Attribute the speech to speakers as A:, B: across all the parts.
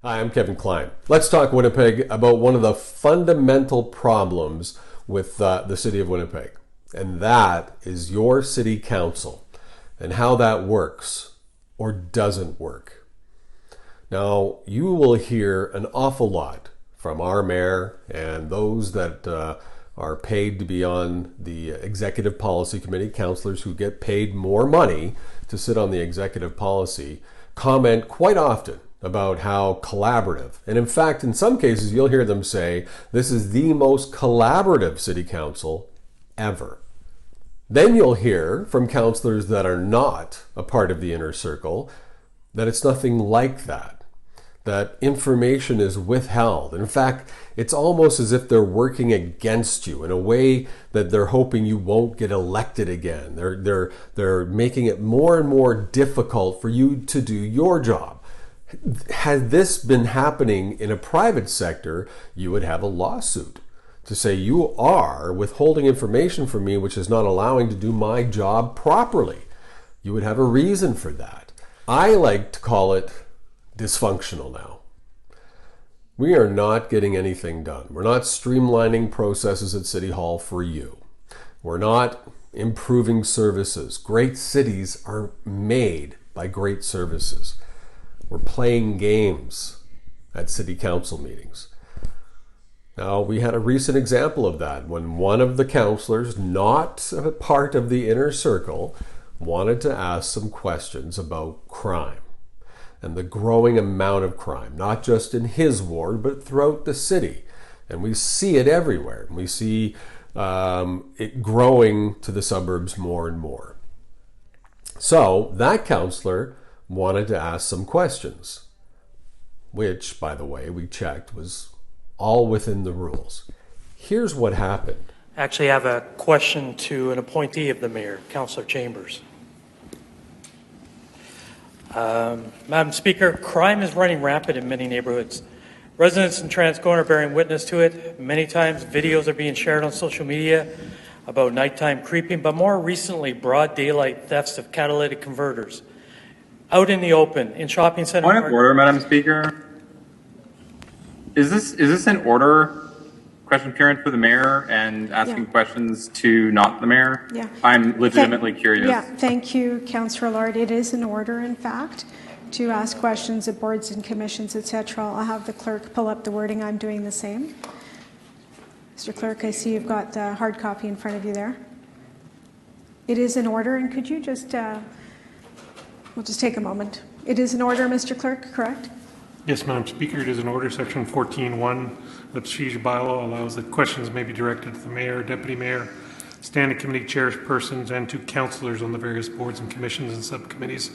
A: Hi, I'm Kevin Klein. Let's talk Winnipeg about one of the fundamental problems with the city of Winnipeg, and that is your city council and how that works or doesn't work. Now, you will hear an awful lot from our mayor and those that are paid to be on the executive policy committee, councillors who get paid more money to sit on the executive policy, comment quite often about how collaborative, and in fact, in some cases, you'll hear them say, this is the most collaborative city council ever. Then you'll hear from councillors that are not a part of the inner circle that it's nothing like that, that information is withheld. In fact, it's almost as if they're working against you in a way that they're hoping you won't get elected again. They're making it more and more difficult for you to do your job. Had this been happening in a private sector, you would have a lawsuit to say you are withholding information from me which is not allowing to do my job properly. You would have a reason for that. I like to call it dysfunctional now. We are not getting anything done. We're not streamlining processes at City Hall for you. We're not improving services. Great cities are made by great services. We're playing games at city council meetings. Now, we had a recent example of that when one of the councillors, not a part of the inner circle, wanted to ask some questions about crime and the growing amount of crime, not just in his ward, but throughout the city. And we see it everywhere. We see it growing to the suburbs more and more. So that councillor wanted to ask some questions, which, by the way, we checked was all within the rules. Here's what happened.
B: Actually, I have a question to an appointee of the mayor, Councillor Chambers. Madam Speaker, crime is running rampant in many neighborhoods. Residents in Transcona are bearing witness to it. Many times videos are being shared on social media about nighttime creeping, but more recently, broad daylight thefts of catalytic converters. Out in the open, in shopping centers.
C: Point of order, Madam Speaker. Is this an order question period for the mayor and asking questions to not the mayor?
D: Yeah.
C: I'm legitimately curious.
D: Yeah, thank you, Councillor Lord. It is an order, in fact, to ask questions at boards and commissions, etc. I'll have the clerk pull up the wording. I'm doing the same. Mr. Clerk, I see you've got the hard copy in front of you there. It is an order, and could you just... we'll just take a moment. It is an order, Mr. Clerk, correct?
E: Yes, Madam Speaker, it is an order. Section 14.1 of the procedure bylaw allows that questions may be directed to the mayor, deputy mayor, standing committee chairpersons, and to councillors on the various boards and commissions and subcommittees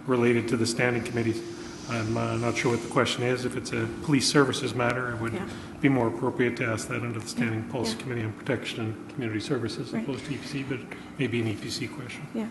E: related to the standing committees. I'm not sure what the question is. If it's a police services matter, it would be more appropriate to ask that under the Standing Policy Committee on Protection and Community Services as opposed to EPC, but maybe an EPC question.
D: Yeah.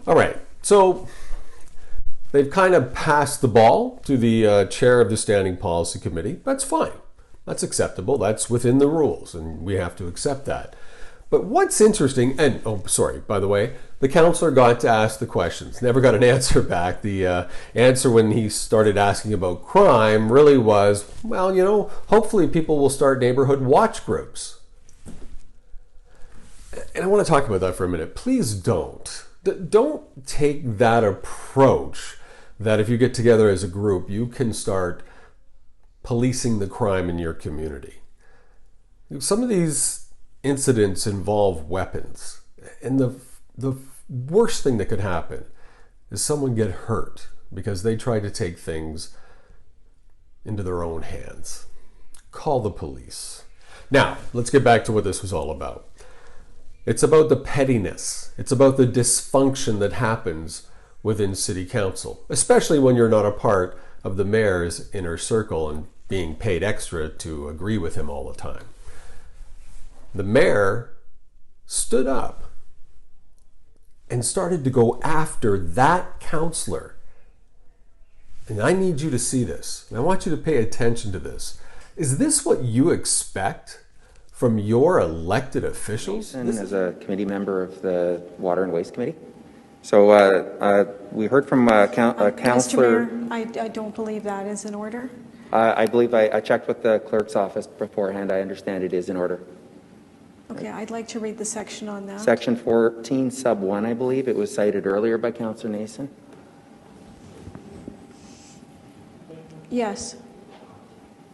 A: All right. So they've kind of passed the ball to the chair of the Standing Policy Committee. That's fine. That's acceptable. That's within the rules, and we have to accept that. But what's interesting, and by the way, the councillor got to ask the questions, never got an answer back. The answer when he started asking about crime really was, well, hopefully people will start neighborhood watch groups. And I want to talk about that for a minute. Please don't. Don't take that approach that if you get together as a group, you can start policing the crime in your community. Some of these incidents involve weapons, and the worst thing that could happen is someone get hurt because they try to take things into their own hands. Call the police. Now, let's get back to what this was all about. It's about the pettiness. It's about the dysfunction that happens within city council, especially when you're not a part of the mayor's inner circle and being paid extra to agree with him all the time. The mayor stood up and started to go after that councillor. And I need you to see this. And I want you to pay attention to this. Is this what you expect from your elected officials?
F: As a committee member of the Water and Waste Committee, So we heard from
D: Mr.
F: Councillor.
D: Mayor, I don't believe that is in order.
F: I believe I checked with the clerk's office beforehand. I understand it is in order.
D: Okay, I'd like to read the section on that.
F: Section 14, sub 1, I believe. It was cited earlier by Councillor Nason.
D: Yes.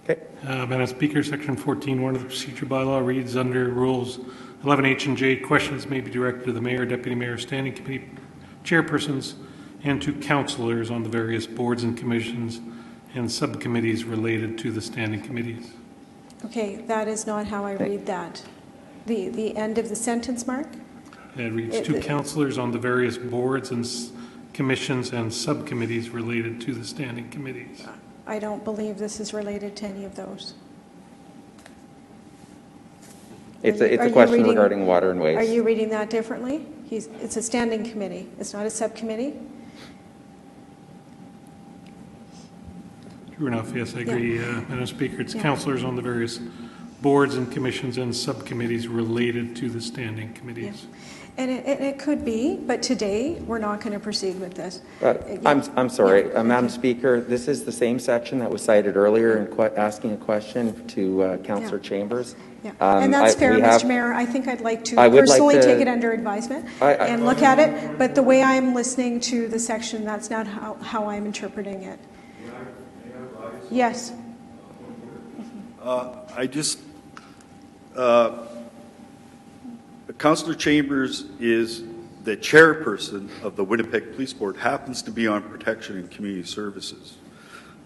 F: Okay.
E: Madam Speaker, Section 14.1 of the procedure bylaw reads under Rules 11H and J, questions may be directed to the mayor, deputy mayor, standing committee chairpersons, and to councillors on the various boards and commissions and subcommittees related to the standing committees.
D: Okay, that is not how I read that. The end of the sentence, Mark?
E: It reads to councillors on the various boards and commissions and subcommittees related to the standing committees.
D: I don't believe this is related to any of those.
F: It's a question regarding water and waste.
D: Are you reading that differently? It's a standing committee. It's not a subcommittee.
E: True enough, yes, I agree, Madam Speaker. It's councillors on the various boards and commissions and subcommittees related to the standing committees.
D: Yeah. And it could be, but today we're not going to proceed with this.
F: I'm sorry, Madam Speaker, this is the same section that was cited earlier in asking a question to Councillor Chambers.
D: Yeah. And that's fair, Mr. Mayor. I think I'd like to personally take it under advisement and look at it, but the way I'm listening to the section, that's not how I'm interpreting it. Yes.
G: Councillor Chambers is the chairperson of the Winnipeg Police Board, happens to be on protection and community services.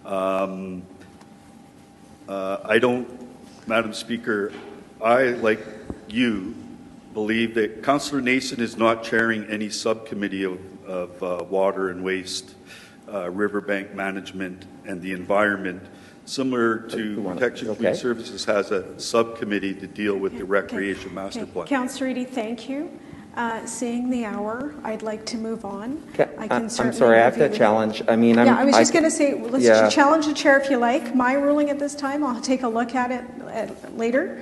G: I don't, Madam Speaker, I, like you, believe that Councillor Nason is not chairing any subcommittee of water and waste, riverbank management, and the environment. Similar to Protection and Community Services has a subcommittee to deal with the recreation master plan.
D: Councillor Eadie, thank you. Seeing the hour, I'd like to move on.
F: I'm sorry, I have to challenge. I mean,
D: I was just going to say, let's challenge the chair if you like. My ruling at this time, I'll take a look at it later,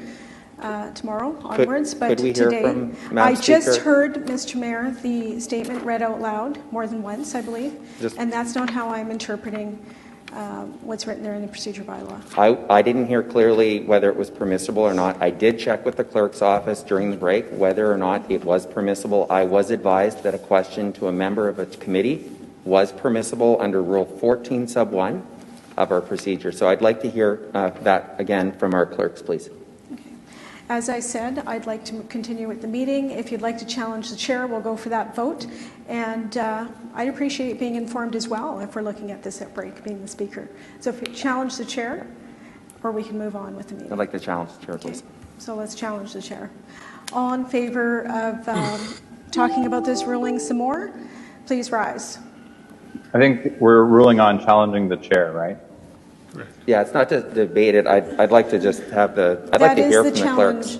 D: tomorrow onwards. But today, I just heard, Mr. Mayor, the statement read out loud more than once, I believe, and that's not how I'm interpreting what's written there in the procedure bylaw.
F: I didn't hear clearly whether it was permissible or not. I did check with the clerk's office during the break whether or not it was permissible. I was advised that a question to a member of a committee was permissible under Rule 14 sub 1 of our procedure. So I'd like to hear that again from our clerks, please.
D: As I said, I'd like to continue with the meeting. If you'd like to challenge the chair, we'll go for that vote. And I'd appreciate being informed as well if we're looking at this at break, being the speaker. So if you challenge the chair, or we can move on with the meeting.
F: I'd like to challenge the chair, please.
D: So let's challenge the chair. All in favor of talking about this ruling some more, please rise.
H: I think we're ruling on challenging the chair, right?
F: Yeah, it's not to debate it. I'd like to just have I'd like to hear from the clerks.
D: That is the challenge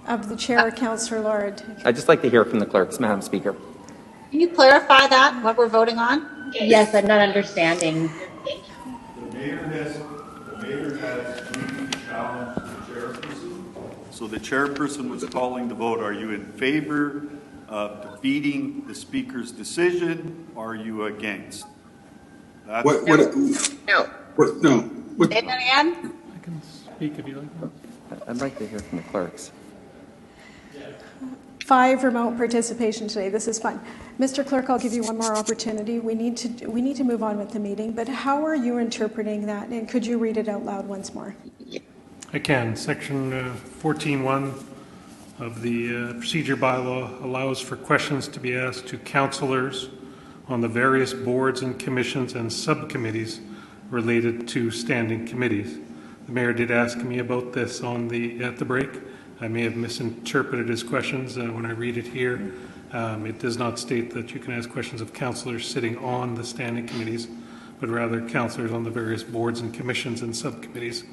D: of the chair, Councillor Lord.
F: I'd just like to hear from the clerks, Madam Speaker.
I: Can you clarify that, what we're voting on?
J: Yes, I'm not understanding.
G: The mayor has to challenge the chairperson. So the chairperson was calling the vote. Are you in favor of defeating the speaker's decision? Or are you against?
I: No.
H: No.
I: Say that again?
E: I can speak if you like.
F: I'd like to hear from the clerks.
D: 5 remote participation today. This is fun. Mr. Clerk, I'll give you one more opportunity. We need to move on with the meeting, but how are you interpreting that? And could you read it out loud once more?
E: I can. Section 14.1 of the procedure bylaw allows for questions to be asked to councillors on the various boards and commissions and subcommittees related to standing committees. The mayor did ask me about this at the break. I may have misinterpreted his questions when I read it here. It does not state that you can ask questions of councillors sitting on the standing committees, but rather councillors on the various boards and commissions and subcommittees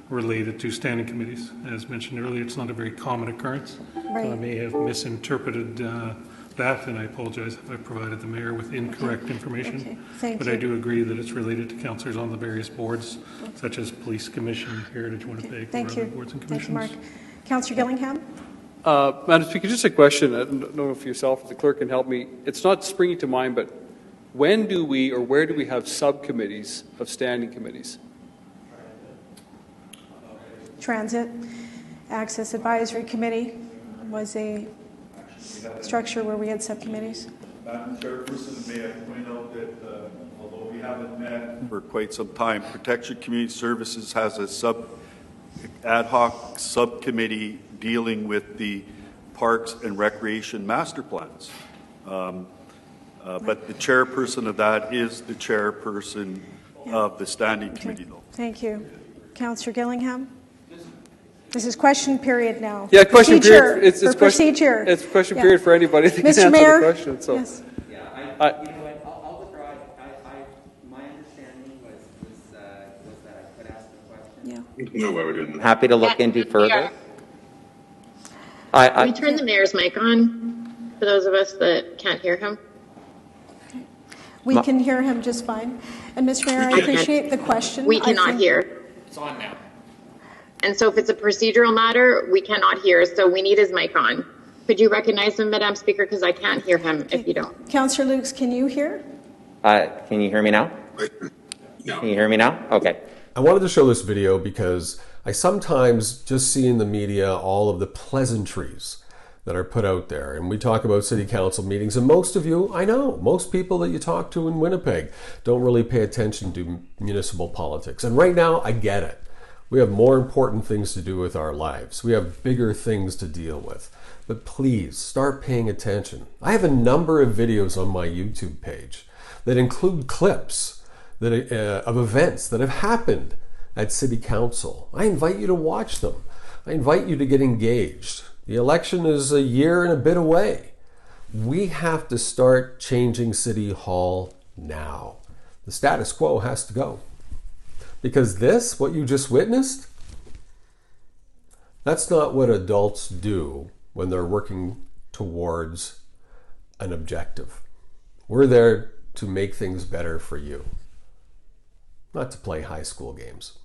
E: related to standing committees. As mentioned earlier, it's not a very common occurrence.
D: Right.
E: So I may have misinterpreted that, and I apologize if I provided the mayor with incorrect information.
D: Okay. Thank
E: but
D: you.
E: I do agree that it's related to councillors on the various boards, such as Police Commission, Heritage Winnipeg,
D: Thank you.
E: boards and
D: Thank
E: commissions.
D: you, Mark. Councillor Gillingham?
K: Madam Speaker, just a question. I don't know if yourself or the clerk can help me. It's not springing to mind, but when do we or where do we have subcommittees of standing committees?
D: Transit Access Advisory Committee was a structure where we had subcommittees.
G: Madam Chairperson, may I point out that although we haven't met for quite some time, Protection Community Services has a ad hoc subcommittee dealing with the Parks and Recreation master plans. But the chairperson of that is the chairperson of the standing committee, though.
D: Thank you. Councillor Gillingham? This is question period now.
K: Yeah, question period. It's
D: procedure.
K: It's question period for anybody that can
D: Mr.
K: answer
D: Mayor?
K: the question. So.
D: Yes.
F: Yeah, you know what, I'll withdraw. My understanding was that I could ask the question.
D: Yeah.
F: Happy to look into further.
J: Can we turn the mayor's mic on for those of us that can't hear him?
D: We can hear him just fine. And Mr. Mayor, I appreciate the question.
J: We cannot hear.
B: It's on now.
J: And so if it's a procedural matter, we cannot hear, so we need his mic on. Could you recognize him, Madam Speaker, because I can't hear him if you don't.
D: Councillor Lukes, can you hear?
F: Can you hear me now? No. Can you hear me now? Okay.
A: I wanted to show this video because I sometimes just see in the media all of the pleasantries that are put out there. And we talk about city council meetings, and most of you, I know, most people that you talk to in Winnipeg don't really pay attention to municipal politics. And right now, I get it. We have more important things to do with our lives. We have bigger things to deal with. But please, start paying attention. I have a number of videos on my YouTube page that include clips of events that have happened at City Council. I invite you to watch them. I invite you to get engaged. The election is a year and a bit away. We have to start changing City Hall now. The status quo has to go. Because this, what you just witnessed, that's not what adults do when they're working towards an objective. We're there to make things better for you, not to play high school games.